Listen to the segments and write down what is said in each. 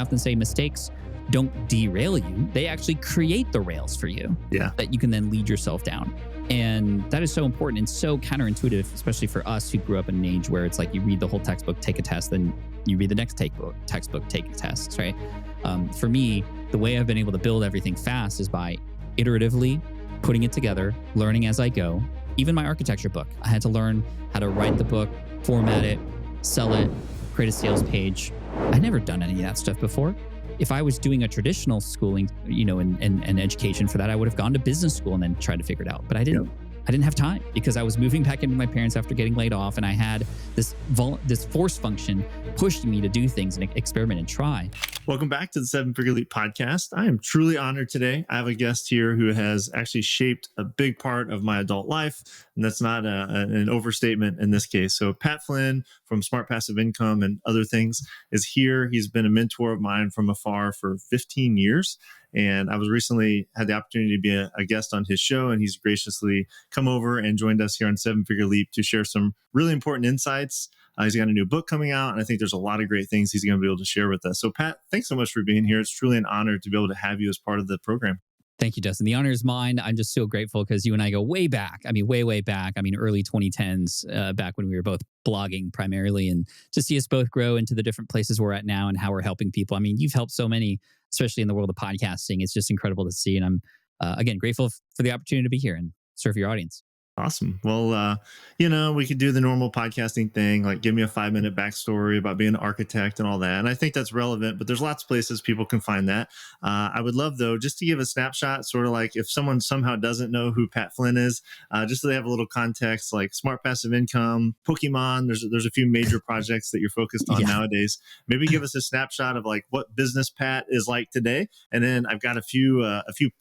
I often say mistakes don't derail you. They actually create the rails for you that you can then lead yourself down. And that is so important and so counterintuitive, especially for us who grew up in an age where it's like you read the whole textbook, take a test, then you read the next textbook, take tests, right? For me, the way I've been able to build everything fast is by iteratively putting it together, learning as I go. Even my architecture book, I had to learn how to write the book, format it, sell it, create a sales page. I'd never done any of that stuff before. If I was doing a traditional schooling, and education for that, I would have gone to business school and then tried to figure it out. But I didn't. I didn't have time because I was moving back into my parents after getting laid off, and I had this force function pushing me to do things and experiment and try. Welcome back to the 7-Figure Leap podcast. I am truly honored today. I have a guest here who has actually shaped a big part of my adult life, and that's not an overstatement in this case. So Pat Flynn from Smart Passive Income and other things is here. He's been a mentor of mine from afar for 15 years. And I was recently had the opportunity to be a guest on his show, and he's graciously come over and joined us here on 7-Figure Leap to share some really important insights. He's got a new book coming out, and I think there's a lot of great things he's going to be able to share with us. So Pat, thanks so much for being here. It's truly an honor to be able to have you as part of the program. Thank you, Dustin. The honor is mine. I'm just so grateful because you and I go way back. I mean, way back. I mean, early 2010s, back when we were both blogging primarily, and to see us both grow into the different places we're at now and how we're helping people. I mean, you've helped so many, especially in the world of podcasting. It's just incredible to see. And I'm, again, grateful for the opportunity to be here and serve your audience. Awesome. Well, we could do the normal podcasting thing, like give me a 5-minute backstory about being an architect and all that. And I think that's relevant, but there's lots of places people can find that. I would love, though, just to give a snapshot, sort of like if someone somehow doesn't know who Pat Flynn is, just so they have a little context, like Smart Passive Income, Pokemon, there's a few major projects that you're focused on nowadays. Maybe give us a snapshot of like what business Pat is like today. And then I've got a few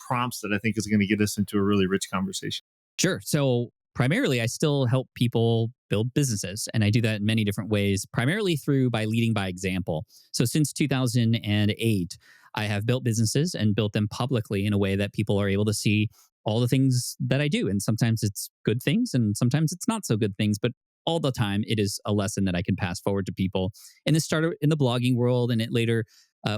prompts that I think is going to get us into a really rich conversation. Sure. So primarily, I still help people build businesses, and I do that in many different ways, primarily by leading by example. So since 2008, I have built businesses and built them publicly in a way that people are able to see all the things that I do. And sometimes it's good things and sometimes it's not so good things, but all the time it is a lesson that I can pass forward to people. And it started in the blogging world, and it later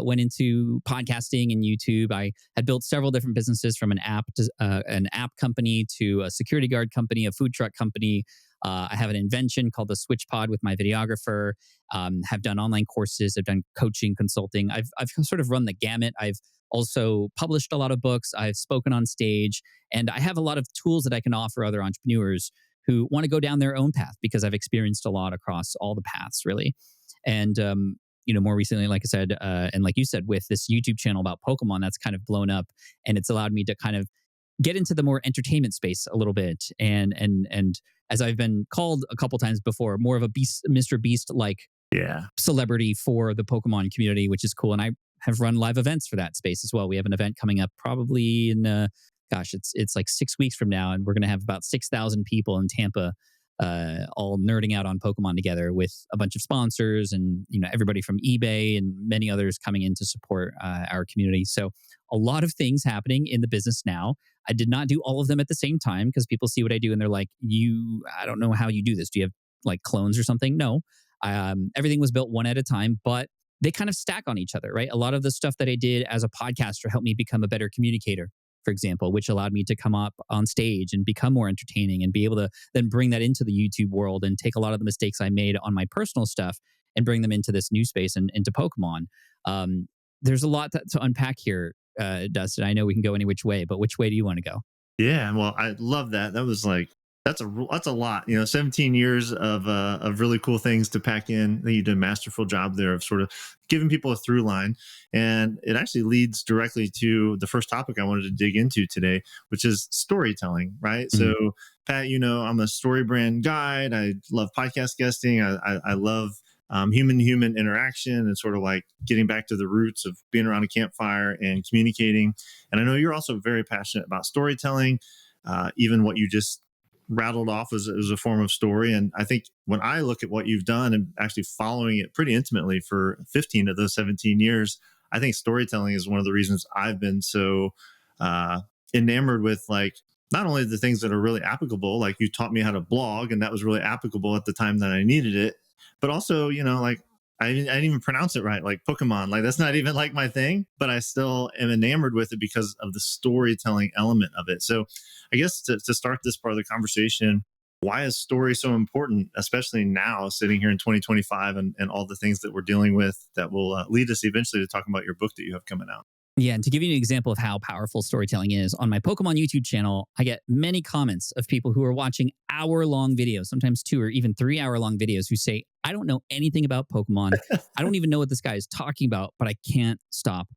went into podcasting and YouTube. I had built several different businesses, from an app company to a security guard company, a food truck company. I have an invention called the Switch Pod with my videographer. Have done online courses. I've done coaching, consulting. I've sort of run the gamut. I've also published a lot of books. I've spoken on stage, and I have a lot of tools that I can offer other entrepreneurs who want to go down their own path, because I've experienced a lot across all the paths, really. And more recently, like I said, and like you said, with this YouTube channel about Pokemon, that's kind of blown up, and it's allowed me to kind of get into the more entertainment space a little bit. And as I've been called a couple times before, more of a Mr. Beast-like celebrity for the Pokemon community, which is cool. And I have run live events for that space as well. We have an event coming up probably in, it's like 6 weeks from now, and we're going to have about 6,000 people in Tampa, all nerding out on Pokemon together, with a bunch of sponsors and everybody from eBay and many others coming in to support our community. So a lot of things happening in the business now. I did not do all of them at the same time, because people see what I do and they're like, I don't know how you do this. Do you have like clones or something? No. Everything was built one at a time, but they kind of stack on each other, right? A lot of the stuff that I did as a podcaster helped me become a better communicator, for example, which allowed me to come up on stage and become more entertaining and be able to then bring that into the YouTube world and take a lot of the mistakes I made on my personal stuff and bring them into this new space and into Pokemon. There's a lot to unpack here, Dustin. I know we can go any which way, but which way do you want to go? Yeah, well, I love that. That was like, that's a lot, 17 years of really cool things to pack in. I think you did a masterful job there of sort of giving people a through line. And it actually leads directly to the first topic I wanted to dig into today, which is storytelling, right? Mm-hmm. So Pat, I'm a story brand guide. I love podcast guesting. I love human-to-human interaction and sort of like getting back to the roots of being around a campfire and communicating. And I know you're also very passionate about storytelling, even what you just rattled off as a form of story. And I think when I look at what you've done and actually following it pretty intimately for 15 of those 17 years, I think storytelling is one of the reasons I've been so enamored with, like, not only the things that are really applicable, like you taught me how to blog, and that was really applicable at the time that I needed it, but also, I didn't even pronounce it right, like Pokemon. Like that's not even like my thing, but I still am enamored with it because of the storytelling element of it. So I guess to start this part of the conversation, why is story so important, especially now sitting here in 2025 and all the things that we're dealing with that will lead us eventually to talking about your book that you have coming out? Yeah, and to give you an example of how powerful storytelling is, on my Pokemon YouTube channel, I get many comments of people who are watching hour-long videos, sometimes 2 or even 3-hour-long videos, who say, I don't know anything about Pokemon. I don't even know what this guy is talking about, but I can't stop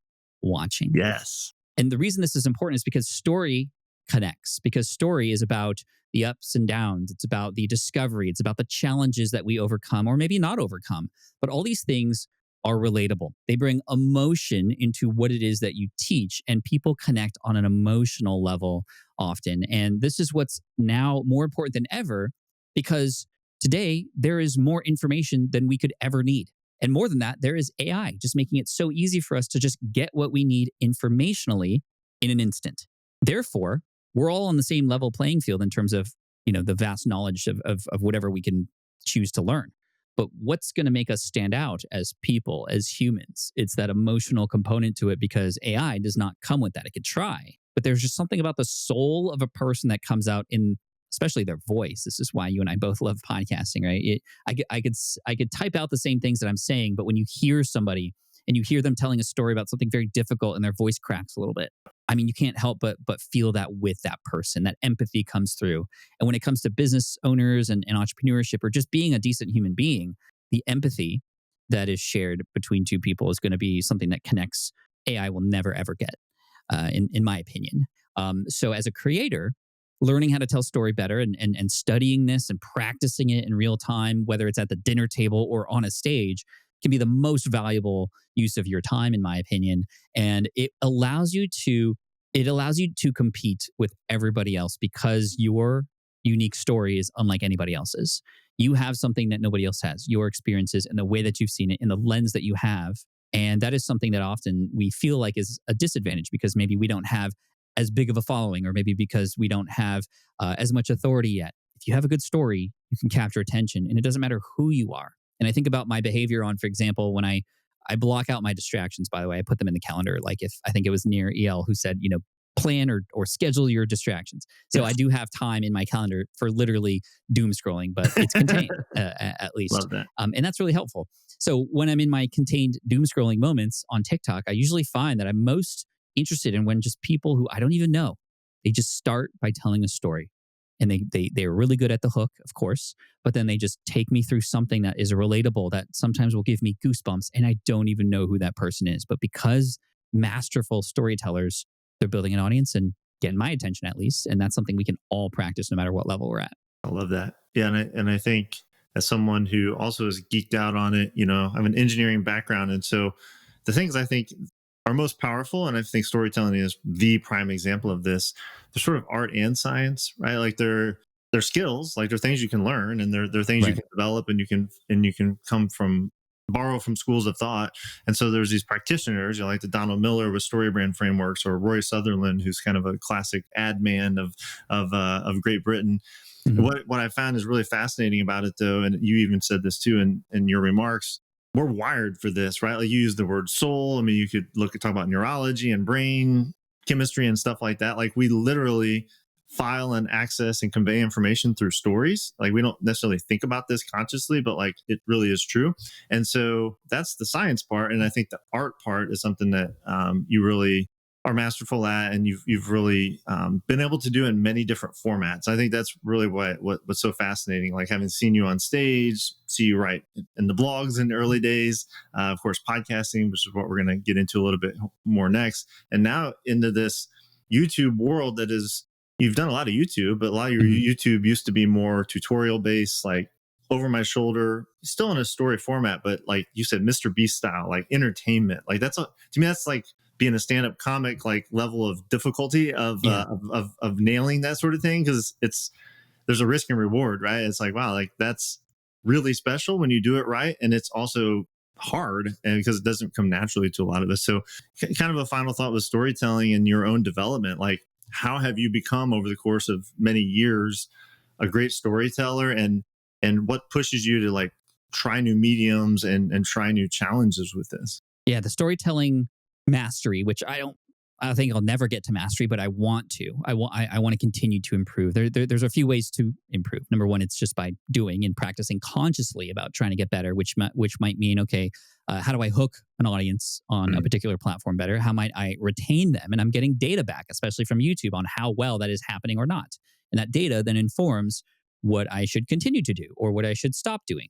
watching. Yes. And the reason this is important is because story connects, because story is about the ups and downs. It's about the discovery. It's about the challenges that we overcome or maybe not overcome. But all these things are relatable. They bring emotion into what it is that you teach, and people connect on an emotional level often. And this is what's now more important than ever, because today there is more information than we could ever need. And more than that, there is AI just making it so easy for us to just get what we need informationally in an instant. Therefore, we're all on the same level playing field in terms of, the vast knowledge of whatever we can choose to learn. But what's going to make us stand out as people, as humans? It's that emotional component to it, because AI does not come with that. It could try, but there's just something about the soul of a person that comes out in, especially their voice. This is why you and I both love podcasting, right? I could type out the same things that I'm saying, but when you hear somebody and you hear them telling a story about something very difficult and their voice cracks a little bit, I mean, you can't help but feel that with that person. That empathy comes through. And when it comes to business owners and entrepreneurship, or just being a decent human being, the empathy that is shared between two people is going to be something that connects. AI will never ever get, in my opinion. So as a creator, learning how to tell story better and studying this and practicing it in real time, whether it's at the dinner table or on a stage, can be the most valuable use of your time, in my opinion. And it allows you to compete with everybody else, because your unique story is unlike anybody else's. You have something that nobody else has, your experiences and the way that you've seen it in the lens that you have. And that is something that often we feel like is a disadvantage, because maybe we don't have as big of a following, or maybe because we don't have as much authority yet. If you have a good story, you can capture attention, and it doesn't matter who you are. And I think about my behavior on, for example, when I block out my distractions, by the way, I put them in the calendar. Like, if I think it was near EL who said, plan or schedule your distractions. So Yes. I do have time in my calendar for literally doom scrolling, but it's contained at least. Love that. And that's really helpful. So when I'm in my contained doom scrolling moments on TikTok, I usually find that I'm most interested in when just people who I don't even know, they just start by telling a story. And they're really good at the hook, of course, but then they just take me through something that is relatable, that sometimes will give me goosebumps, and I don't even know who that person is. But because masterful storytellers, they're building an audience and getting my attention, at least. And that's something we can all practice no matter what level we're at. I love that. Yeah, and I think as someone who also is geeked out on it, I have an engineering background, and so the things I think are most powerful, and I think storytelling is the prime example of this. They're sort of art and science, right? Like they're skills, like they're things you can learn, and they're things you Right. can develop, and you can come from borrow from schools of thought. And so there's these practitioners, like the Donald Miller with story brand frameworks, or Roy Sutherland, who's kind of a classic ad man of Great Britain. Mhm. What I found is really fascinating about it, though, and you even said this too in your remarks, we're wired for this, right? Like you use the word soul. I mean, you could talk about neurology and brain chemistry and stuff like that. Like we literally file and access and convey information through stories. Like we don't necessarily think about this consciously, but like it really is true. And so that's the science part. And I think the art part is something that you really are masterful at, and you've really been able to do in many different formats. I think that's really what's so fascinating. Like having seen you on stage, see you write in the blogs in the early days, of course, podcasting, which is what we're going to get into a little bit more next, and now into this YouTube world that is. You've done a lot of YouTube, but a lot of your Mhm. YouTube used to be more tutorial based, like over my shoulder, still in a story format, but like you said, Mr. Beast style, like entertainment. Like to me, that's like being a stand-up comic, like level of difficulty Yeah. of nailing that sort of thing, because there's a risk and reward, right? It's like, wow, like that's really special when you do it right, and it's also hard, and because it doesn't come naturally to a lot of us. So kind of a final thought with storytelling and your own development, like how have you become over the course of many years a great storyteller, and what pushes you to like try new mediums and try new challenges with this. Yeah, the storytelling mastery, which I think I'll never get to mastery, but I want to. I want to continue to improve. There's a few ways to improve. Number one, it's just by doing and practicing consciously about trying to get better, which might mean, okay, how do I hook an audience on a particular platform better? How might I retain them? And I'm getting data back, especially from YouTube, on how well that is happening or not. And that data then informs what I should continue to do or what I should stop doing.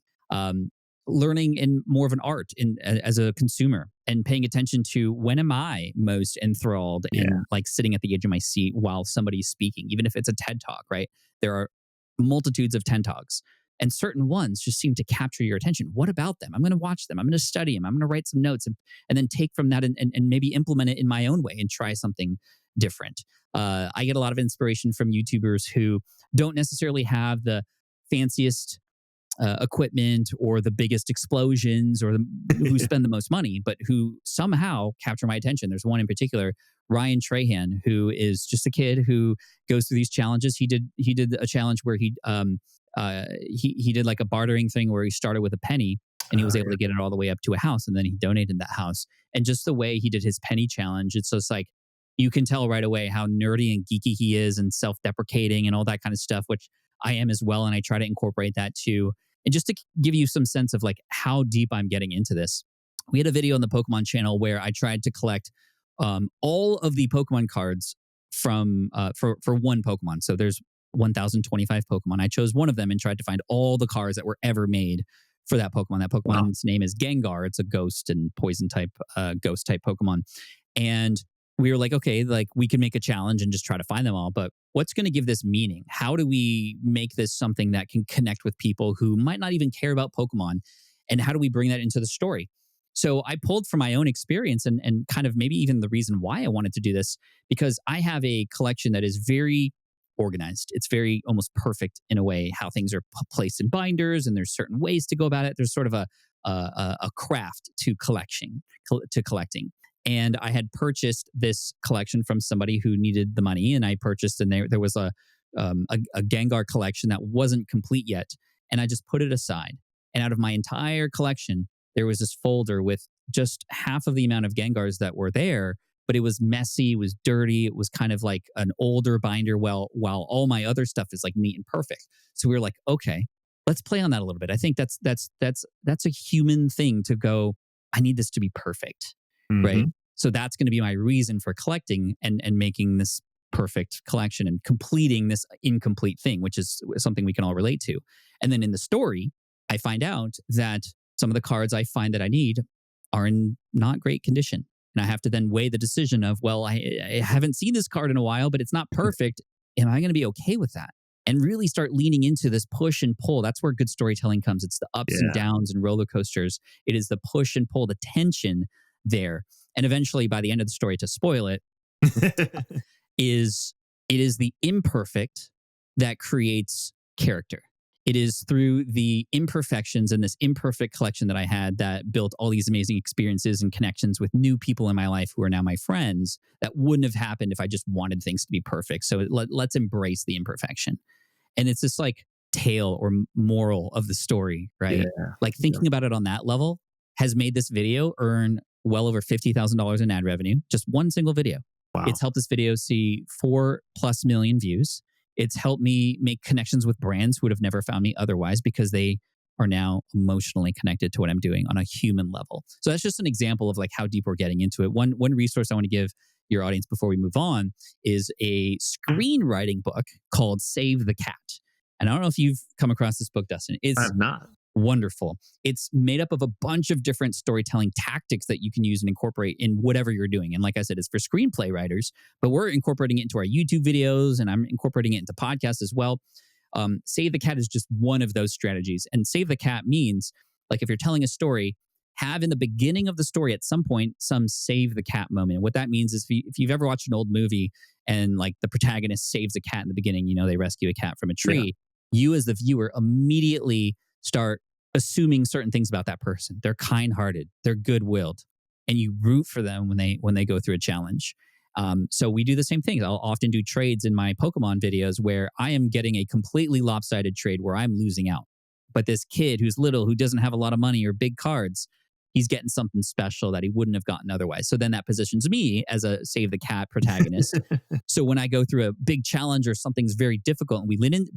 Learning in more of an art as a consumer and paying attention to when am I most enthralled and like sitting at the edge of my seat while somebody's speaking, even if it's a TED Talk, right? There are multitudes of TED Talks and certain ones just seem to capture your attention. What about them? I'm going to watch them. I'm going to study them. I'm going to write some notes and then take from that and maybe implement it in my own way and try something different. I get a lot of inspiration from YouTubers who don't necessarily have the fanciest equipment or the biggest explosions or who spend the most money, but who somehow capture my attention. There's one in particular, Ryan Trahan, who is just a kid who goes through these challenges. He did a challenge where he did like a bartering thing where he started with a penny and he was able to get it all the way up to a house, and then he donated that house. And just the way he did his penny challenge, it's just like you can tell right away how nerdy and geeky he is and self-deprecating and all that kind of stuff, which I am as well, and I try to incorporate that too. And just to give you some sense of like how deep I'm getting into this, we had a video on the Pokemon channel where I tried to collect all of the Pokemon cards from for one Pokemon. So there's 1,025 Pokemon. I chose one of them and tried to find all the cards that were ever made for that Pokemon. That Pokemon's name is Gengar. It's a ghost and poison type, ghost type Pokemon. And we were like, okay, like we can make a challenge and just try to find them all, but what's going to give this meaning? How do we make this something that can connect with people who might not even care about Pokemon? And how do we bring that into the story? So I pulled from my own experience and kind of maybe even the reason why I wanted to do this, because I have a collection that is very organized. It's very almost perfect in a way, how things are placed in binders, and there's certain ways to go about it. There's sort of a craft to collecting. And I had purchased this collection from somebody who needed the money, and I purchased, and there was a Gengar collection that wasn't complete yet, and I just put it aside. And out of my entire collection, there was this folder with just half of the amount of Gengars that were there, but it was messy, it was dirty, it was kind of like an older binder, while all my other stuff is like neat and perfect. So we were like, okay, let's play on that a little bit. I think that's a human thing to go, I need this to be perfect. Right. So that's going to be my reason for collecting and making this perfect collection and completing this incomplete thing, which is something we can all relate to. And then in the story, I find out that some of the cards I find that I need are in not great condition. And I have to then weigh the decision of, well, I haven't seen this card in a while, but it's not perfect. Am I going to be okay with that? And really start leaning into this push and pull. That's where good storytelling comes. It's the ups and downs and roller coasters. It is the push and pull, the tension there. And eventually, by the end of the story, to spoil it, it is the imperfect that creates character. It is through the imperfections and this imperfect collection that I had that built all these amazing experiences and connections with new people in my life who are now my friends that wouldn't have happened if I just wanted things to be perfect. So let's embrace the imperfection. And it's this like tale or moral of the story, right? Like thinking about it on that level has made this video earn well over $50,000 in ad revenue, just one single video. Wow. It's helped this video see 4+ million views. It's helped me make connections with brands who would have never found me otherwise because they are now emotionally connected to what I'm doing on a human level. So that's just an example of like how deep we're getting into it. One resource I want to give your audience before we move on is a screenwriting book called Save the Cat. And I don't know if you've come across this book, Dustin. I have not. Wonderful. It's made up of a bunch of different storytelling tactics that you can use and incorporate in whatever you're doing. And like I said, it's for screenplay writers, but we're incorporating it into our YouTube videos and I'm incorporating it into podcasts as well. Save the Cat is just one of those strategies. And Save the Cat means, like, if you're telling a story, have in the beginning of the story at some point some save the cat moment. What that means is if you've ever watched an old movie and like the protagonist saves a cat in the beginning, they rescue a cat from a tree, you as the viewer immediately start assuming certain things about that person. They're kind-hearted, they're good-willed, and you root for them when they go through a challenge. So we do the same thing. I'll often do trades in my Pokemon videos where I am getting a completely lopsided trade where I'm losing out. But this kid who's little, who doesn't have a lot of money or big cards, he's getting something special that he wouldn't have gotten otherwise. So then that positions me as a save the cat protagonist. So when I go through a big challenge or something's very difficult and we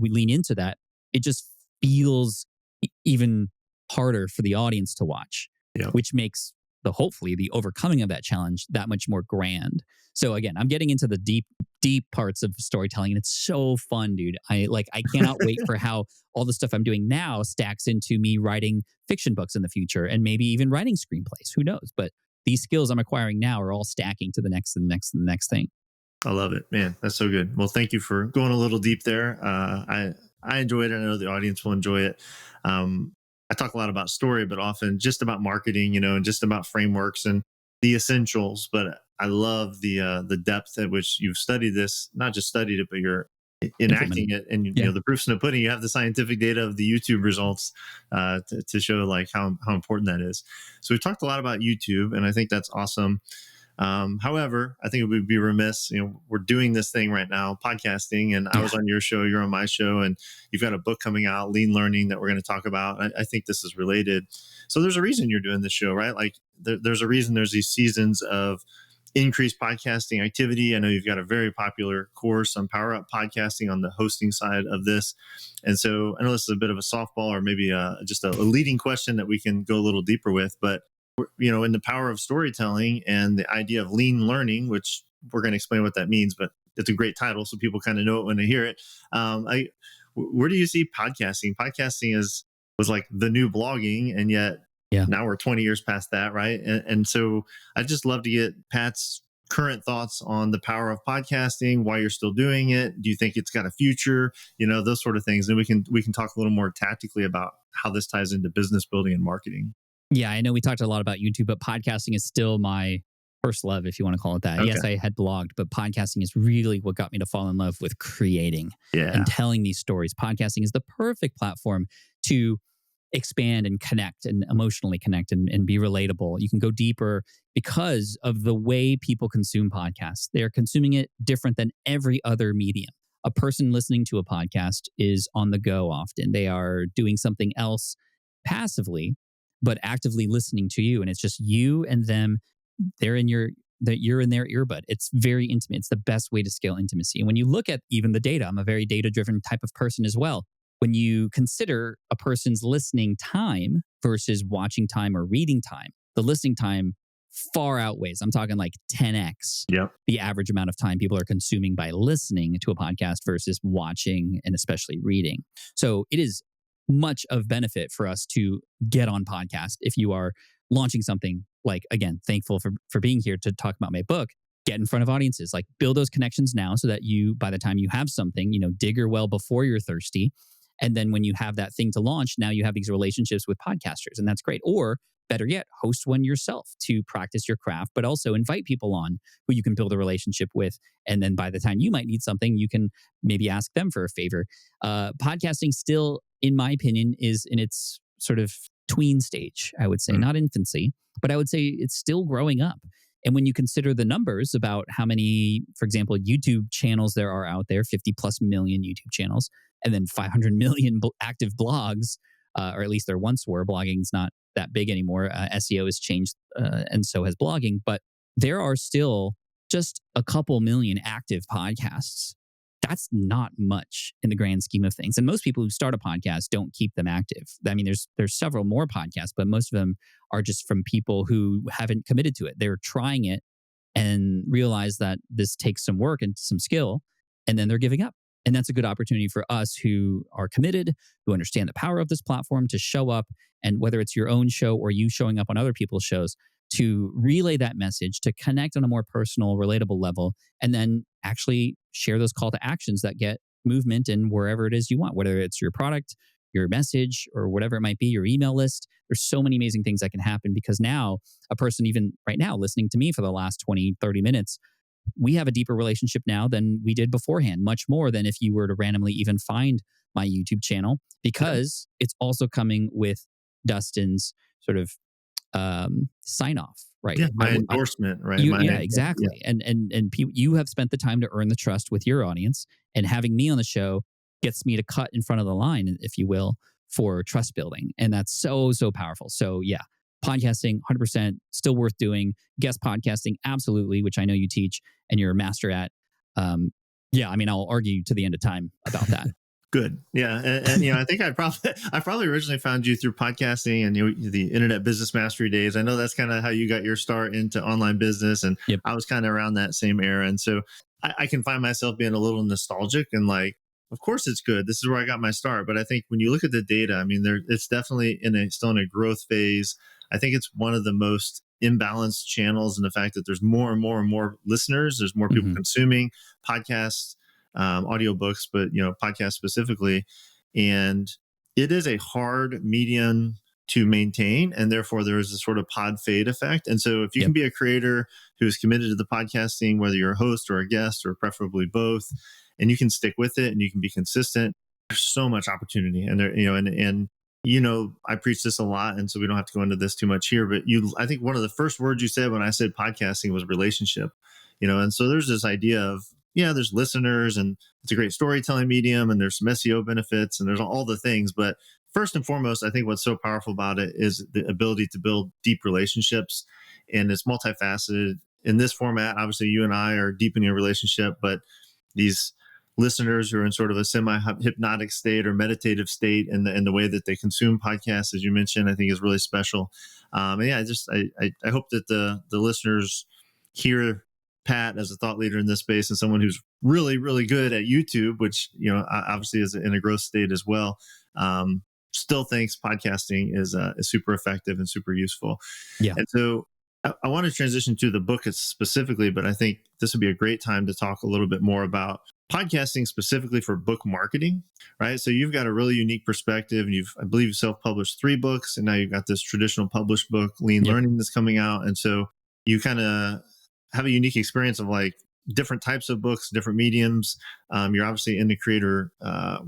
lean into that, it just feels even harder for the audience to watch, Yeah. which makes hopefully the overcoming of that challenge that much more grand. So again, I'm getting into the deep parts of storytelling, and it's so fun, dude. I cannot wait for how all the stuff I'm doing now stacks into me writing fiction books in the future, and maybe even writing screenplays. Who knows? But these skills I'm acquiring now are all stacking to the next and the next and the next thing. I love it, man. That's so good. Well, thank you for going a little deep there. I enjoyed it. I know the audience will enjoy it. I talk a lot about story, but often just about marketing, and just about frameworks and the essentials. But I love the depth at which you've studied this, not just studied it, but you're enacting it. And the proof's in the pudding. You have the scientific data of the YouTube results to show like how important that is. So we've talked a lot about YouTube, and I think that's awesome. However, I think it would be remiss, we're doing this thing right now, podcasting, and I was on your show, you're on my show, and you've got a book coming out, Lean Learning, that we're going to talk about. I think this is related. So there's a reason you're doing this show, right? Like there's a reason there's these seasons of increased podcasting activity. I know you've got a very popular course on Power Up Podcasting on the hosting side of this. And so I know this is a bit of a softball, or maybe just a leading question that we can go a little deeper with, but in the power of storytelling and the idea of lean learning, which we're going to explain what that means, but it's a great title, so people kind of know it when they hear it. Where do you see podcasting? Podcasting was like the new blogging, and yet now we're 20 years past that, right? And so I'd just love to get Pat's current thoughts on the power of podcasting, why you're still doing it. Do you think it's got a future? Those sort of things. And we can talk a little more tactically about how this ties into business building and marketing. Yeah, I know we talked a lot about YouTube, but podcasting is still my first love, if you want to call it that. Okay. Yes, I had blogged, but podcasting is really what got me to fall in love with creating and telling these stories. Podcasting is the perfect platform to expand and connect and emotionally connect and be relatable. You can go deeper because of the way people consume podcasts. They're consuming it different than every other medium. A person listening to a podcast is on the go often. They are doing something else passively, but actively listening to you. And it's just you and them. You're in their earbud. It's very intimate. It's the best way to scale intimacy. And when you look at even the data, I'm a very data-driven type of person as well. When you consider a person's listening time versus watching time or reading time, the listening time far outweighs, I'm talking like 10x, the average amount of time people are consuming by listening to a podcast versus watching and especially reading. So it is much of benefit for us to get on podcast. If you are launching something, like, again, thankful for being here to talk about my book, get in front of audiences, like build those connections now so that you, by the time you have something, dig your well before you're thirsty. And then when you have that thing to launch, now you have these relationships with podcasters, and that's great. Or better yet, host one yourself to practice your craft, but also invite people on who you can build a relationship with. And then by the time you might need something, you can maybe ask them for a favor. Podcasting still, in my opinion, is in its sort of tween stage, I would say, not infancy, but I would say it's still growing up. And when you consider the numbers about how many, for example, YouTube channels there are out there, 50 plus million YouTube channels, and then 500 million active blogs, or at least there once were. Blogging's not that big anymore. SEO has changed, and so has blogging. But there are still just a couple million active podcasts. That's not much in the grand scheme of things. And most people who start a podcast don't keep them active. I mean, there's several more podcasts, but most of them are just from people who haven't committed to it. They're trying it and realize that this takes some work and some skill, and then they're giving up. And that's a good opportunity for us who are committed, who understand the power of this platform, to show up, and whether it's your own show or you showing up on other people's shows, to relay that message, to connect on a more personal, relatable level, and then actually share those call to actions that get movement in wherever it is you want, whether it's your product, your message, or whatever it might be, your email list. There's so many amazing things that can happen, because now a person, even right now, listening to me for the last 20, 30 minutes, we have a deeper relationship now than we did beforehand, much more than if you were to randomly even find my YouTube channel, because it's also coming with Dustin's sort of sign off, right? Yeah, my endorsement, right? Exactly. Yeah. And you have spent the time to earn the trust with your audience, and having me on the show gets me to cut in front of the line, if you will, for trust building. And that's so, so powerful. So yeah, podcasting, 100% still worth doing. Guest podcasting, absolutely, which I know you teach and you're a master at. Yeah, I mean, I'll argue to the end of time about that. Good. Yeah. And I think I probably originally found you through podcasting and the internet business mastery days. I know that's kind of how you got your start into online business. And Yep. I was kind of around that same era. And so I can find myself being a little nostalgic and like, of course it's good. This is where I got my start. But I think when you look at the data, I mean, it's definitely still in a growth phase. I think it's one of the most imbalanced channels in the fact that there's more and more and more listeners. There's more people consuming podcasts, audiobooks, but podcasts specifically. And it is a hard medium to maintain. And therefore there is a sort of pod fade effect. And so if you can be a creator who is committed to the podcasting, whether you're a host or a guest or preferably both, and you can stick with it and you can be consistent, there's so much opportunity. And there, I preach this a lot, and so we don't have to go into this too much here, but I think one of the first words you said when I said podcasting was relationship, and so there's this idea of, there's listeners and it's a great storytelling medium and there's some SEO benefits and there's all the things. But first and foremost, I think what's so powerful about it is the ability to build deep relationships, and it's multifaceted. In this format, obviously you and I are deepening a relationship, but these listeners who are in sort of a semi-hypnotic state or meditative state, and the way that they consume podcasts, as you mentioned, I think is really special. And yeah, I hope that the listeners hear Pat as a thought leader in this space and someone who's really, really good at YouTube, which, obviously is in a growth state as well. Still thinks podcasting is super effective and super useful. Yeah. And so I want to transition to the book specifically, but I think this would be a great time to talk a little bit more about podcasting specifically for book marketing, right? So you've got a really unique perspective, and I believe you self-published 3 books, and now you've got this traditional published book, Lean Learning, that's coming out. And so you kind of have a unique experience of like different types of books, different mediums. You're obviously in the creator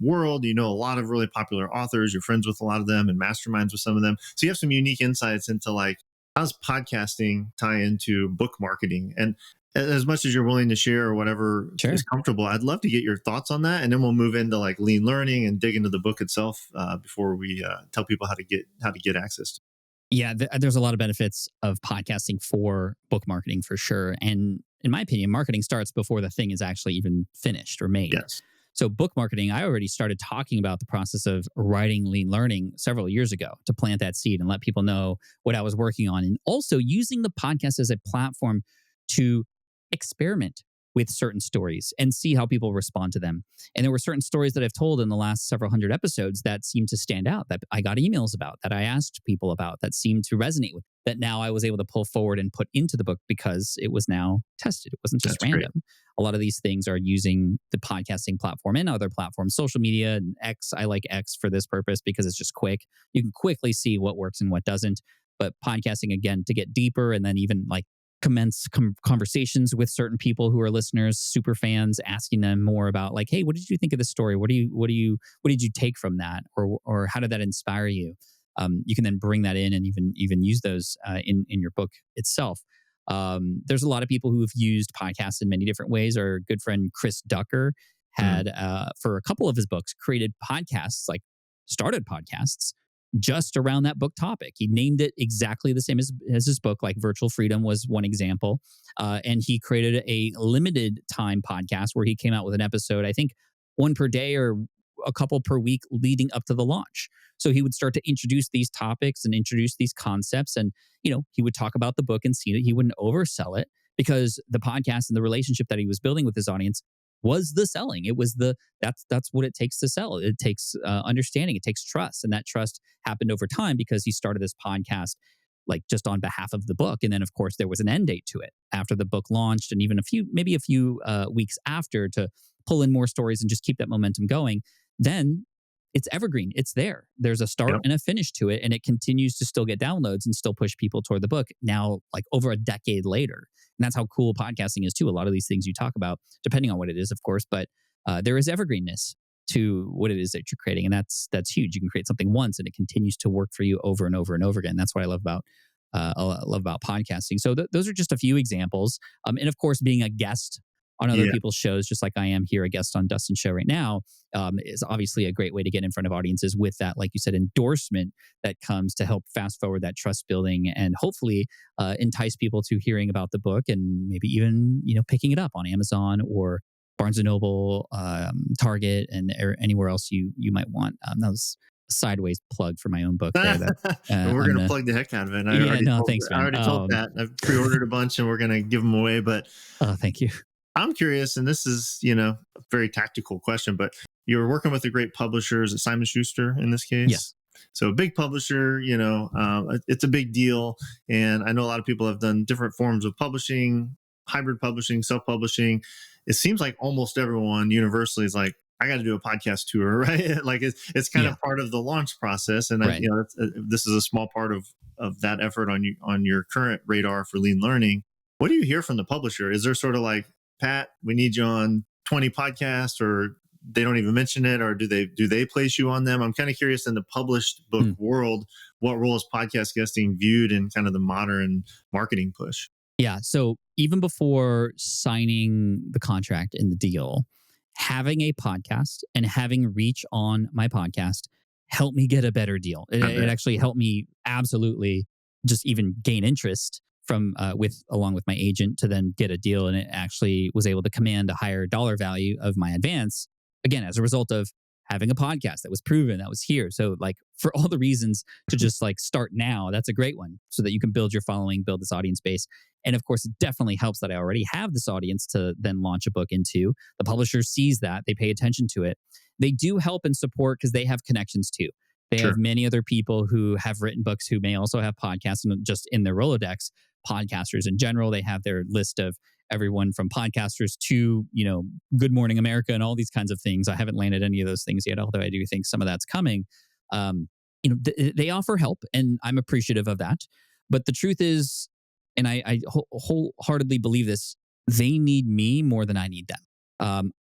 world. You know a lot of really popular authors. You're friends with a lot of them and masterminds with some of them. So you have some unique insights into like, how does podcasting tie into book marketing? And as much as you're willing to share or whatever is comfortable, I'd love to get your thoughts on that. And then we'll move into like lean learning and dig into the book itself before we tell people how to get access to it. Yeah, there's a lot of benefits of podcasting for book marketing for sure. And in my opinion, marketing starts before the thing is actually even finished or made. Yes. So book marketing, I already started talking about the process of writing Lean Learning several years ago to plant that seed and let people know what I was working on. And also using the podcast as a platform to experiment with certain stories and see how people respond to them. And there were certain stories that I've told in the last several hundred episodes that seemed to stand out, that I got emails about, that I asked people about, that seemed to resonate with, that now I was able to pull forward and put into the book because it was now tested. It wasn't just random. Great. A lot of these things are using the podcasting platform and other platforms, social media and X. I like X for this purpose because it's just quick. You can quickly see what works and what doesn't. But podcasting, again, to get deeper and then even like commence conversations with certain people who are listeners, super fans, asking them more about like, hey, what did you think of this story? What did you take from that? Or how did that inspire you? You can then bring that in and even use those in your book itself. There's a lot of people who have used podcasts in many different ways. Our good friend Chris Ducker had, for a couple of his books, created podcasts, like started podcasts just around that book topic. He named it exactly the same as his book, like Virtual Freedom was one example. And he created a limited time podcast where he came out with an episode, I think one per day or a couple per week leading up to the launch. So he would start to introduce these topics and introduce these concepts. And, he would talk about the book and see that he wouldn't oversell it because the podcast and the relationship that he was building with his audience was the selling. It was that's what it takes to sell. It takes understanding. It takes trust. And that trust happened over time because he started this podcast like just on behalf of the book. And then of course there was an end date to it after the book launched and even a few weeks after to pull in more stories and just keep that momentum going. Then it's evergreen. It's there. There's a start and a finish to it. And it continues to still get downloads and still push people toward the book now, like over a decade later. And that's how cool podcasting is too. A lot of these things you talk about, depending on what it is, of course, but there is evergreenness to what it is that you're creating. And that's huge. You can create something once and it continues to work for you over and over and over again. That's what I love about podcasting. So those are just a few examples. And of course, being a guest on other Yeah. people's shows, just like I am here, a guest on Dustin's show right now, is obviously a great way to get in front of audiences with that, like you said, endorsement that comes to help fast forward that trust building and hopefully entice people to hearing about the book and maybe even, picking it up on Amazon or Barnes and Noble, Target, and or anywhere else you might want. That was a sideways plug for my own book there. That We're I'm gonna gonna. plug the heck out of it. And Yeah, no, thanks, I man. already told Pat I've pre-ordered a bunch and we're gonna give them away. But Oh, thank you. I'm curious, and this is a very tactical question, but you're working with a great publisher. Is it Simon Schuster in this case? Yes. So a big publisher, it's a big deal. And I know a lot of people have done different forms of publishing, hybrid publishing, self-publishing. It seems like almost everyone universally is like, I got to do a podcast tour, right? Like it's kind Yeah. of part of the launch process. And Right. this is a small part of that effort on your current radar for lean learning. What do you hear from the publisher? Is there sort of like, Pat, we need you on 20 podcasts, or they don't even mention it, or do they place you on them? I'm kind of curious in the published book world, what role is podcast guesting viewed in kind of the modern marketing push? Yeah. So even before signing the contract and the deal, having a podcast and having reach on my podcast helped me get a better deal. It actually helped me absolutely just even gain interest from along with my agent to then get a deal, and it actually was able to command a higher dollar value of my advance again as a result of having a podcast that was proven, that was here. So like for all the reasons to just like start now, that's a great one so that you can build your following, build this audience base. And of course, it definitely helps that I already have this audience to then launch a book into. The publisher sees that, they pay attention to it. They do help and support because they have connections too. They Sure. have many other people who have written books who may also have podcasts, and just in their Rolodex, podcasters in general. They have their list of everyone from podcasters to, Good Morning America and all these kinds of things. I haven't landed any of those things yet, although I do think some of that's coming. They offer help, and I'm appreciative of that. But the truth is, and I wholeheartedly believe this, they need me more than I need them.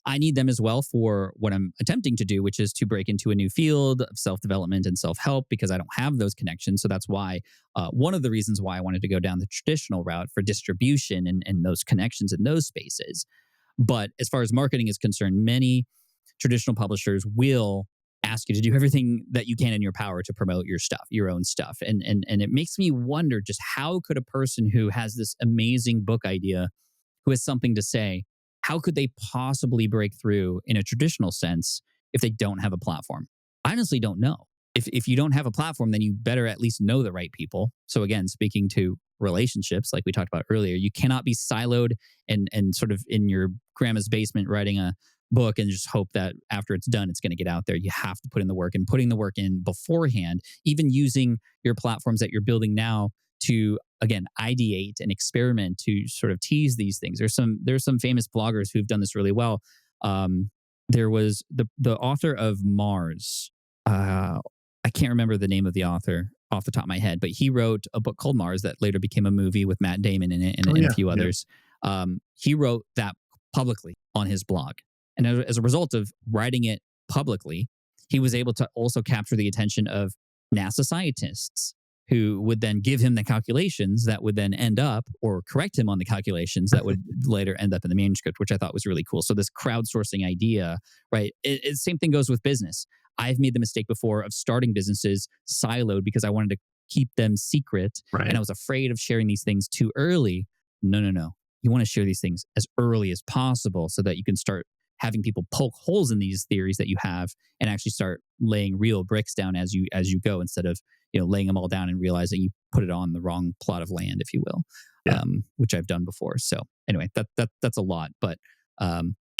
I need them as well for what I'm attempting to do, which is to break into a new field of self-development and self-help, because I don't have those connections. So that's why one of the reasons why I wanted to go down the traditional route for distribution and those connections in those spaces. But as far as marketing is concerned, many traditional publishers will ask you to do everything that you can in your power to promote your stuff, your own stuff. And it makes me wonder just how could a person who has this amazing book idea, who has something to say, how could they possibly break through in a traditional sense if they don't have a platform? I honestly don't know. If you don't have a platform, then you better at least know the right people. So again, speaking to relationships, like we talked about earlier, you cannot be siloed and sort of in your grandma's basement writing a book and just hope that after it's done, it's going to get out there. You have to put in the work, and putting the work in beforehand, even using your platforms that you're building now to, again, ideate and experiment to sort of tease these things. There's some famous bloggers who've done this really well. There was the author of Mars. I can't remember the name of the author off the top of my head, but he wrote a book called Mars that later became a movie with Matt Damon in it and a few others. He wrote that publicly on his blog. And as a result of writing it publicly, he was able to also capture the attention of NASA scientists, who would then give him the calculations that would then end up, or correct him on the calculations that would later end up in the manuscript, which I thought was really cool. So this crowdsourcing idea, right? Same thing goes with business. I've made the mistake before of starting businesses siloed because I wanted to keep them secret. Right. And I was afraid of sharing these things too early. No. You want to share these things as early as possible so that you can start having people poke holes in these theories that you have and actually start laying real bricks down as you go, instead of laying them all down and realizing you put it on the wrong plot of land, if you will, which I've done before. So anyway, that's a lot, but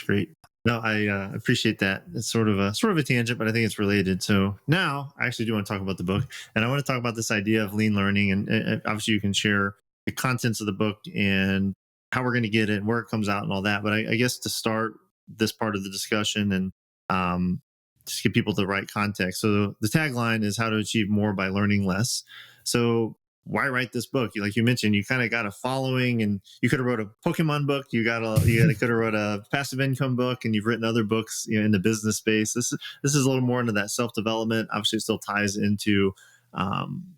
great. No, I appreciate that. It's sort of a tangent, but I think it's related. So now I actually do want to talk about the book, and I want to talk about this idea of lean learning, and obviously you can share the contents of the book and how we're going to get it and where it comes out and all that. But I guess to start this part of the discussion and just give people the right context. So the tagline is how to achieve more by learning less. So why write this book? Like you mentioned, you kind of got a following, and you could have wrote a Pokemon book. You could have wrote a passive income book, and you've written other books in the business space. This is a little more into that self-development. Obviously, it still ties into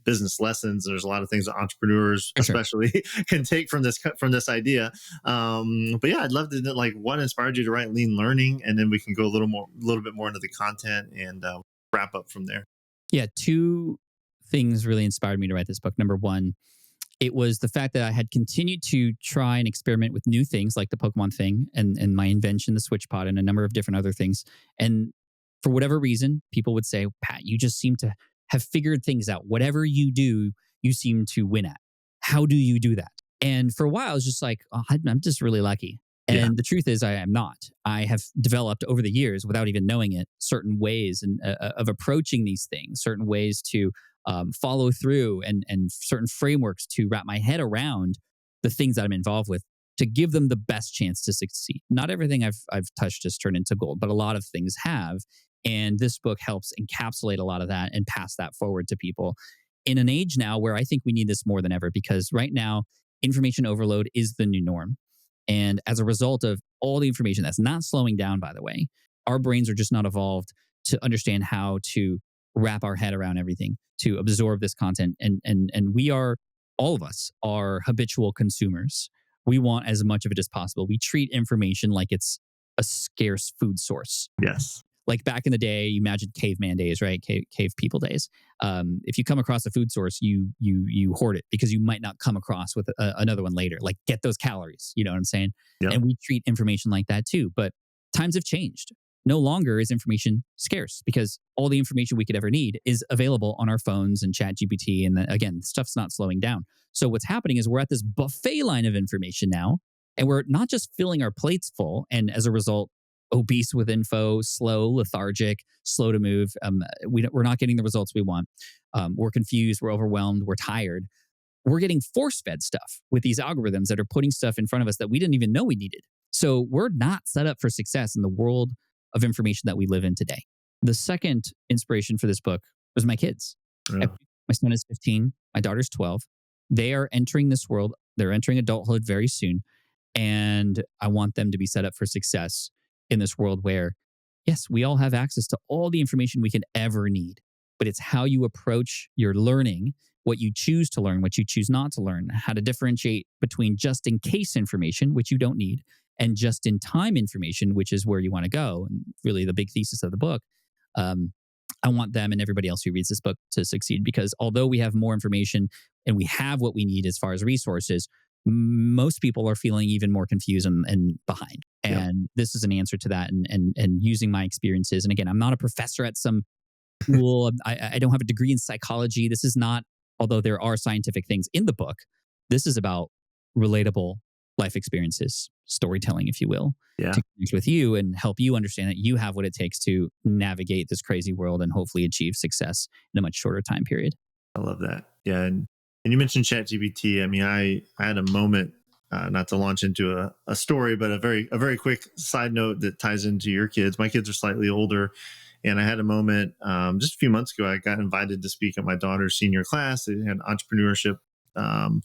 business lessons. There's a lot of things that entrepreneurs, For sure. especially, can take from this idea. But yeah, I'd love to know, like, what inspired you to write Lean Learning, and then we can go a little bit more into the content and wrap up from there. Yeah, two things really inspired me to write this book. Number one, it was the fact that I had continued to try and experiment with new things like the Pokemon thing and my invention, the Switch Pod, and a number of different other things. And for whatever reason, people would say, Pat, you just seem to have figured things out. Whatever you do, you seem to win at. How do you do that? And for a while, I was just like, oh, I'm just really lucky. Yeah. And the truth is, I am not. I have developed over the years, without even knowing it, certain ways of approaching these things, certain ways to follow through, and certain frameworks to wrap my head around the things that I'm involved with to give them the best chance to succeed. Not everything I've touched has turned into gold, but a lot of things have. And this book helps encapsulate a lot of that and pass that forward to people in an age now where I think we need this more than ever, because right now, information overload is the new norm. And as a result of all the information that's not slowing down, by the way, our brains are just not evolved to understand how to wrap our head around everything, to absorb this content. And we are, all of us are habitual consumers. We want as much of it as possible. We treat information like it's a scarce food source. Yes. Like back in the day, you imagine caveman days, right? Cave people days. If you come across a food source, you hoard it because you might not come across with another one later. Like, get those calories. You know what I'm saying? Yep. And we treat information like that too. But times have changed. No longer is information scarce because all the information we could ever need is available on our phones and Chat GPT. And again, stuff's not slowing down. So what's happening is we're at this buffet line of information now, and we're not just filling our plates full, and as a result, obese with info, slow, lethargic, slow to move. We're not getting the results we want. We're confused. We're overwhelmed. We're tired. We're getting force fed stuff with these algorithms that are putting stuff in front of us that we didn't even know we needed. So we're not set up for success in the world of information that we live in today. The second inspiration for this book was my kids. Yeah. My son is 15. My daughter's 12. They are entering this world. They're entering adulthood very soon. And I want them to be set up for success in this world where, yes, we all have access to all the information we can ever need, but it's how you approach your learning, what you choose to learn, what you choose not to learn, how to differentiate between just in case information, which you don't need, and just in time information, which is where you want to go. And really the big thesis of the book. I want them and everybody else who reads this book to succeed, because although we have more information and we have what we need as far as resources, most people are feeling even more confused and behind. And this is an answer to that, and using my experiences. And again, I'm not a professor at some school. I don't have a degree in psychology. This is not, although there are scientific things in the book, this is about relatable life experiences, storytelling, if you will, Yeah. to connect with you and help you understand that you have what it takes to navigate this crazy world and hopefully achieve success in a much shorter time period. I love that. Yeah. And you mentioned ChatGPT. I mean, I had a moment, not to launch into a story, but a very quick side note that ties into your kids. My kids are slightly older, and I had a moment just a few months ago. I got invited to speak at my daughter's senior class. They had entrepreneurship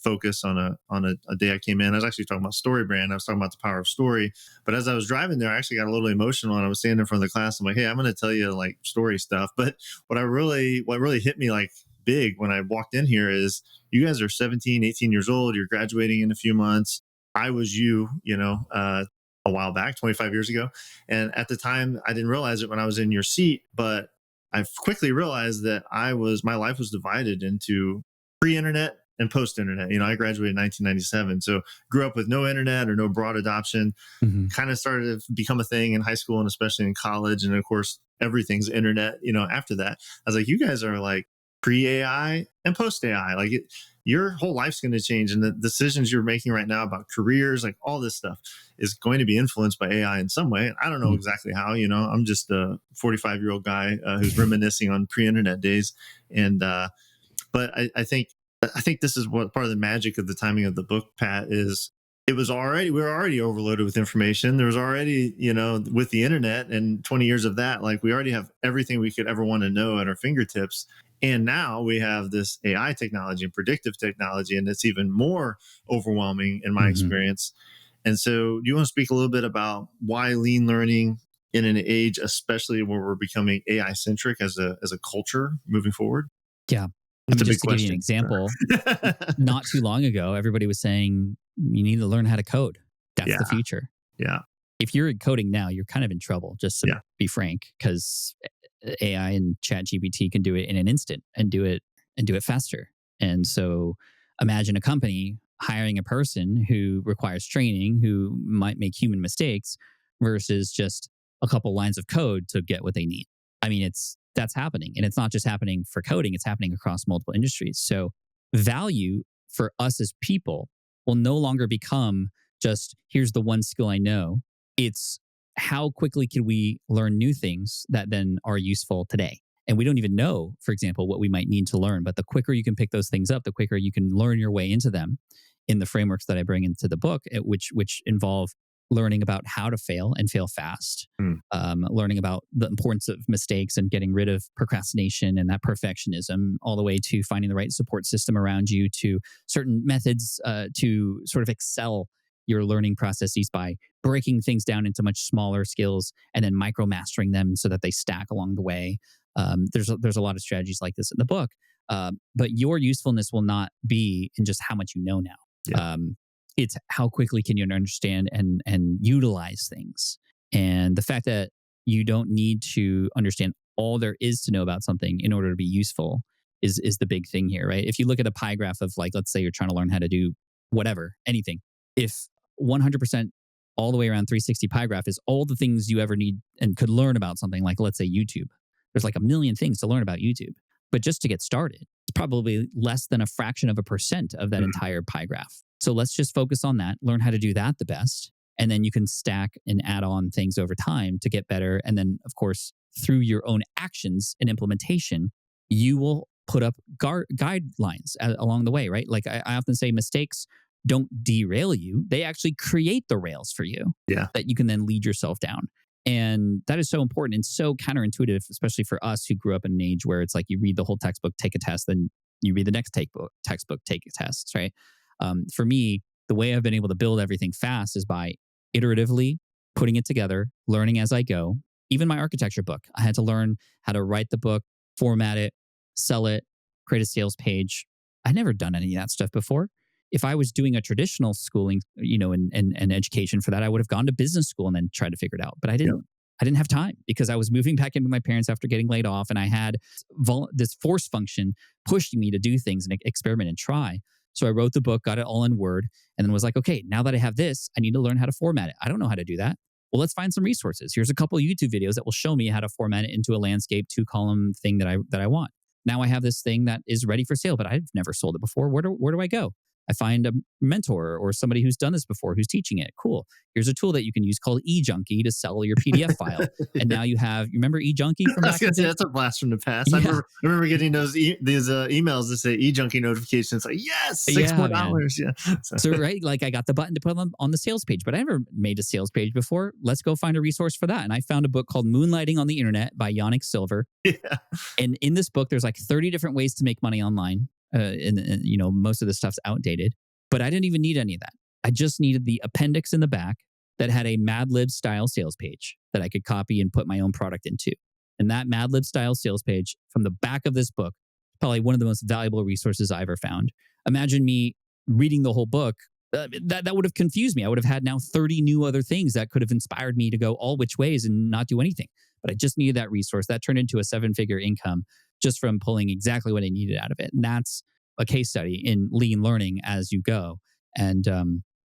focus on a day I came in. I was actually talking about story brand. I was talking about the power of story. But as I was driving there, I actually got a little emotional, and I was standing in front of the class. I'm like, hey, I'm going to tell you like story stuff. But what really hit me like big when I walked in here is, you guys are 17, 18 years old. You're graduating in a few months. I was a while back, 25 years ago. And at the time, I didn't realize it when I was in your seat, but I quickly realized that my life was divided into pre-internet and post-internet. I graduated in 1997. So grew up with no internet or no broad adoption. Mm-hmm. Kind of started to become a thing in high school and especially in college. And of course, everything's internet, after that. I was like, you guys are like pre-AI and post-AI. Like your whole life's going to change. And the decisions you're making right now about careers, like all this stuff is going to be influenced by AI in some way. I don't know exactly how, I'm just a 45-year-old guy who's reminiscing on pre-internet days. And, but I think this is what part of the magic of the timing of the book, Pat, is we were already overloaded with information. There was already, with the internet and 20 years of that, like we already have everything we could ever want to know at our fingertips. And now we have this AI technology and predictive technology, and it's even more overwhelming in my experience. And so do you want to speak a little bit about why lean learning in an age, especially where we're becoming AI centric as a culture moving forward? Yeah. I It's mean, a big just to give you an question. example, not too long ago, everybody was saying you need to learn how to code. That's the Yeah. future. Yeah. If you're coding now, you're kind of in trouble, just to Yeah. be frank, because AI and Chat GPT can do it in an instant and do it faster. And so imagine a company hiring a person who requires training, who might make human mistakes versus just a couple lines of code to get what they need. I mean, that's happening. And it's not just happening for coding, it's happening across multiple industries. So value for us as people will no longer become just here's the one skill I know. It's how quickly can we learn new things that then are useful today? And we don't even know, for example, what we might need to learn. But the quicker you can pick those things up, the quicker you can learn your way into them in the frameworks that I bring into the book, which involve learning about how to fail and fail fast, Mm. learning about the importance of mistakes and getting rid of procrastination and that perfectionism, all the way to finding the right support system around you, to certain methods to sort of excel your learning processes by breaking things down into much smaller skills and then micro mastering them so that they stack along the way. There's a lot of strategies like this in the book, but your usefulness will not be in just how much you know now. Yeah. It's how quickly can you understand and utilize things, and the fact that you don't need to understand all there is to know about something in order to be useful is the big thing here, right? If you look at a pie graph of, like, let's say you're trying to learn how to do whatever, anything, if 100% all the way around 360 pie graph is all the things you ever need and could learn about something, like, let's say, YouTube. There's like a million things to learn about YouTube. But just to get started, it's probably less than a fraction of a percent of that Mhm. entire pie graph. So let's just focus on that, learn how to do that the best. And then you can stack and add on things over time to get better. And then, of course, through your own actions and implementation, you will put up guidelines along the way, right? Like I often say, mistakes don't derail you. They actually create the rails for you Yeah. that you can then lead yourself down. And that is so important and so counterintuitive, especially for us who grew up in an age where it's like you read the whole textbook, take a test, then you read the next textbook, take a test, right? For me, the way I've been able to build everything fast is by iteratively putting it together, learning as I go. Even my architecture book, I had to learn how to write the book, format it, sell it, create a sales page. I'd never done any of that stuff before. If I was doing a traditional schooling, and education for that, I would have gone to business school and then tried to figure it out. But I didn't. Yep. I didn't have time because I was moving back in with my parents after getting laid off, and I had this force function pushing me to do things and experiment and try. So I wrote the book, got it all in Word, and then was like, okay, now that I have this, I need to learn how to format it. I don't know how to do that. Well, let's find some resources. Here's a couple of YouTube videos that will show me how to format it into a landscape 2-column thing that I want. Now I have this thing that is ready for sale, but I've never sold it before. Where do I go? I find a mentor or somebody who's done this before who's teaching it. Cool. Here's a tool that you can use called eJunkie to sell your PDF file. And now you remember eJunkie from I was back in gonna the say day? that's a blast from the past. Yeah. I remember getting these emails that say e-junkie notifications. Like, yes, $6 Yeah, more. man. Yeah. So, right, like I got the button to put on the sales page, but I never made a sales page before. Let's go find a resource for that. And I found a book called Moonlighting on the Internet by Yannick Silver. Yeah. And in this book, there's like 30 different ways to make money online. And most of the stuff's outdated, but I didn't even need any of that. I just needed the appendix in the back that had a Mad Lib style sales page that I could copy and put my own product into. And that Mad Lib style sales page from the back of this book, probably one of the most valuable resources I ever found. Imagine me reading the whole book. That would have confused me. I would have had now 30 new other things that could have inspired me to go all which ways and not do anything. But I just needed that resource. That turned into a 7-figure income just from pulling exactly what I needed out of it. And that's a case study in lean learning as you go. And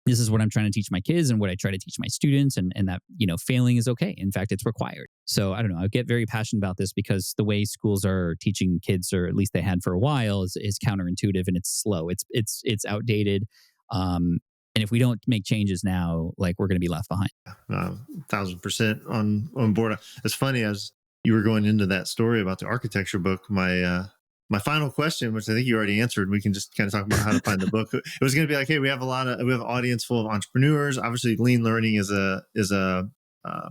this is what I'm trying to teach my kids and what I try to teach my students, and that, failing is okay. In fact, it's required. So I don't know, I get very passionate about this because the way schools are teaching kids, or at least they had for a while, is counterintuitive and it's slow. It's outdated. And if we don't make changes now, like, we're going to be left behind. 1,000% on board. It's funny, as you were going into that story about the architecture book, my final question, which I think you already answered, we can just kind of talk about how to find the book. It was going to be like, hey, we have an audience full of entrepreneurs. Obviously, lean learning is a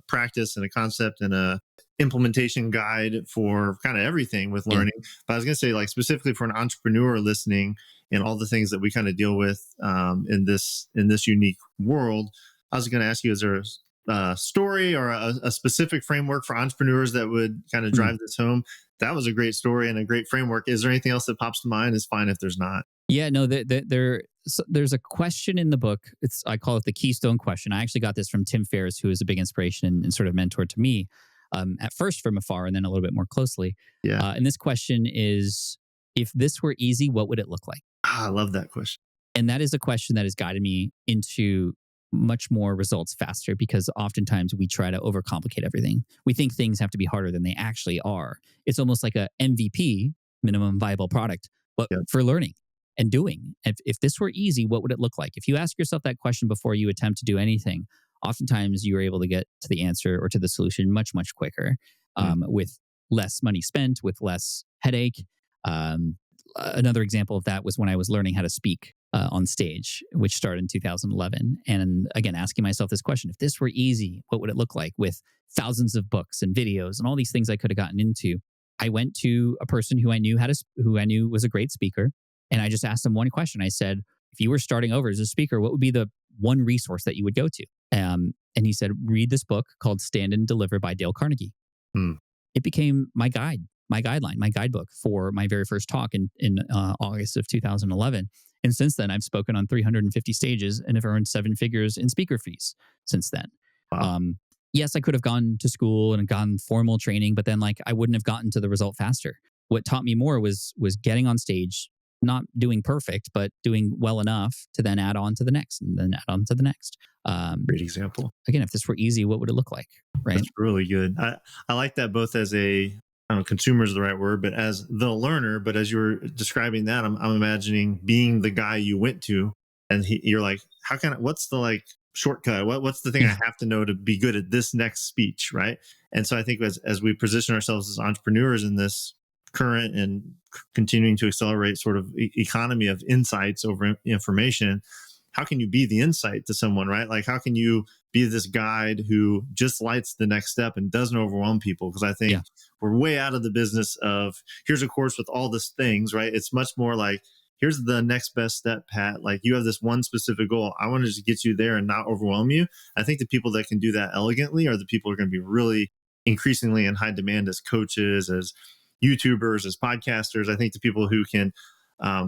practice and a concept and a implementation guide for kind of everything with learning. Yeah. But I was going to say, like, specifically for an entrepreneur listening and all the things that we kind of deal with in this unique world, I was going to ask you, is there story or a specific framework for entrepreneurs that would kind of Mm. drive this home, that was a great story and a great framework. Is there anything else that pops to mind? It's fine if there's not. Yeah, no, there's a question in the book. I call it the keystone question. I actually got this from Tim Ferriss, who is a big inspiration and sort of mentor to me, at first from afar and then a little bit more closely. Yeah. And this question is, if this were easy, what would it look like? I love that question. And that is a question that has guided me into much more results faster, because oftentimes we try to overcomplicate everything. We think things have to be harder than they actually are. It's almost like a MVP, minimum viable product, but Yeah. for learning and doing. If this were easy, what would it look like? If you ask yourself that question before you attempt to do anything, oftentimes you are able to get to the answer or to the solution much, much quicker, Mm. with less money spent, with less headache. Another example of that was when I was learning how to speak on stage, which started in 2011. And again, asking myself this question: if this were easy, what would it look like? With thousands of books and videos and all these things I could have gotten into, I went to a person who I knew who I knew was a great speaker, and I just asked him one question. I said, "If you were starting over as a speaker, what would be the one resource that you would go to?" And he said, "Read this book called Stand and Deliver by Dale Carnegie." Mm. It became my guide, my guideline, my guidebook for my very first talk in August of 2011. And since then, I've spoken on 350 stages and have earned seven figures in speaker fees since then. Wow. Um, yes, I could have gone to school and gotten formal training, but then like I wouldn't have gotten to the result faster. What taught me more was getting on stage, not doing perfect, but doing well enough to then add on to the next and then add on to the next. Great example. Again, if this were easy, what would it look like? Right? That's really good. I like that both as a, I don't know, consumer is the right word, but as the learner. But as you were describing that, I'm imagining being the guy you went to, and you're like, how can what's the like shortcut? What's the thing I have to know to be good at this next speech, right? And so I think as we position ourselves as entrepreneurs in this current and continuing to accelerate sort of economy of insights over information, how can you be the insight to someone, right? Like, how can you be this guide who just lights the next step and doesn't overwhelm people? Because I think Yeah. we're way out of the business of here's a course with all these things, right? It's much more like, here's the next best step, Pat. Like, you have this one specific goal. I want to just get you there and not overwhelm you. I think the people that can do that elegantly are the people who are going to be really increasingly in high demand as coaches, as YouTubers, as podcasters. I think the people who can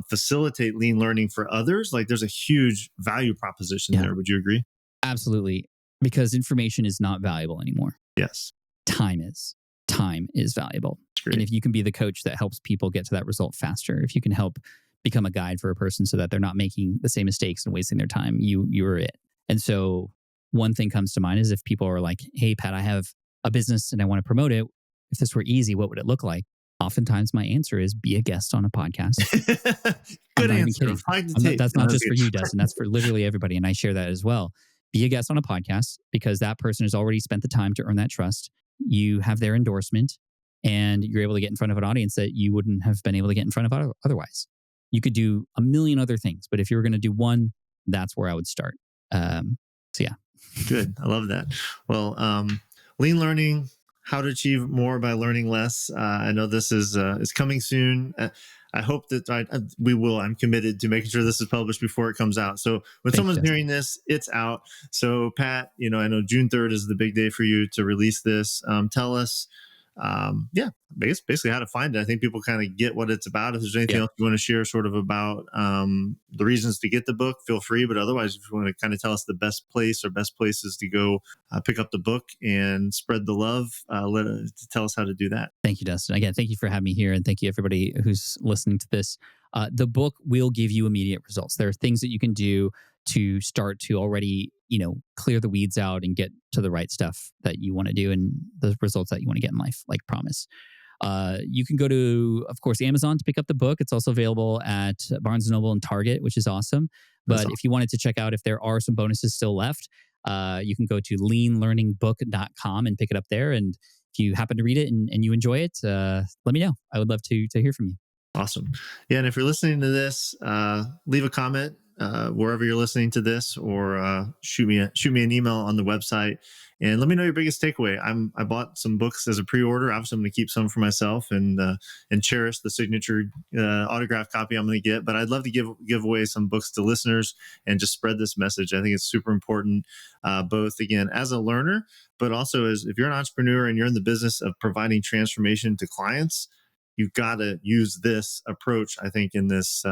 facilitate lean learning for others, like there's a huge value proposition there. Would you agree? Absolutely. Because information is not valuable anymore. Yes. Time is. Time is valuable. And if you can be the coach that helps people get to that result faster, if you can help become a guide for a person so that they're not making the same mistakes and wasting their time, you're it. And so one thing comes to mind is if people are like, hey, Pat, I have a business and I want to promote it. If this were easy, what would it look like? Oftentimes my answer is be a guest on a podcast. Good I'm not answer. even kidding. That's not just for you, Dustin. That's for literally everybody. And I share that as well. Be a guest on a podcast because that person has already spent the time to earn that trust. You have their endorsement and you're able to get in front of an audience that you wouldn't have been able to get in front of otherwise. You could do a million other things, but if you were going to do one, that's where I would start. So yeah. Good. I love that. Well, lean learning, how to achieve more by learning less. I know this is coming soon. I hope that we will. I'm committed to making sure this is published before it comes out. So when someone's hearing this, it's out. So Pat, I know June 3rd is the big day for you to release this. Tell us, basically how to find it. I think people kind of get what it's about. If there's anything else you want to share sort of about the reasons to get the book, feel free. But otherwise, if you want to kind of tell us the best place or best places to go pick up the book and spread the love, tell us how to do that. Thank you, Dustin. Again, thank you for having me here. And thank you, everybody who's listening to this. The book will give you immediate results. There are things that you can do to start to already, clear the weeds out and get to the right stuff that you want to do and the results that you want to get in life, like promise. You can go to, of course, Amazon to pick up the book. It's also available at Barnes & Noble and Target, which is awesome. But if you wanted to check out if there are some bonuses still left, you can go to leanlearningbook.com and pick it up there. And if you happen to read it and you enjoy it, let me know. I would love to hear from you. Awesome. Yeah. And if you're listening to this, leave a comment. wherever you're listening to this, or shoot me an email on the website, and let me know your biggest takeaway. I bought some books as a pre-order. Obviously, I'm going to keep some for myself and cherish the signature autograph copy I'm going to get. But I'd love to give away some books to listeners and just spread this message. I think it's super important, both again as a learner, but also as if you're an entrepreneur and you're in the business of providing transformation to clients. You've got to use this approach, I think, in this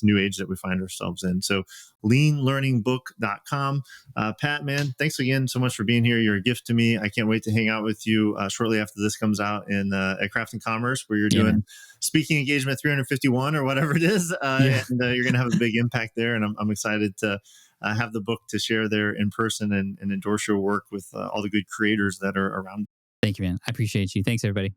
new age that we find ourselves in. So leanlearningbook.com. Pat, man, thanks again so much for being here. You're a gift to me. I can't wait to hang out with you shortly after this comes out at Craft and Commerce, where you're Yeah, doing man. speaking engagement 351 or whatever it is. Yeah. And you're going to have a big impact there. And I'm excited to have the book to share there in person and endorse your work with all the good creators that are around. Thank you, man. I appreciate you. Thanks, everybody.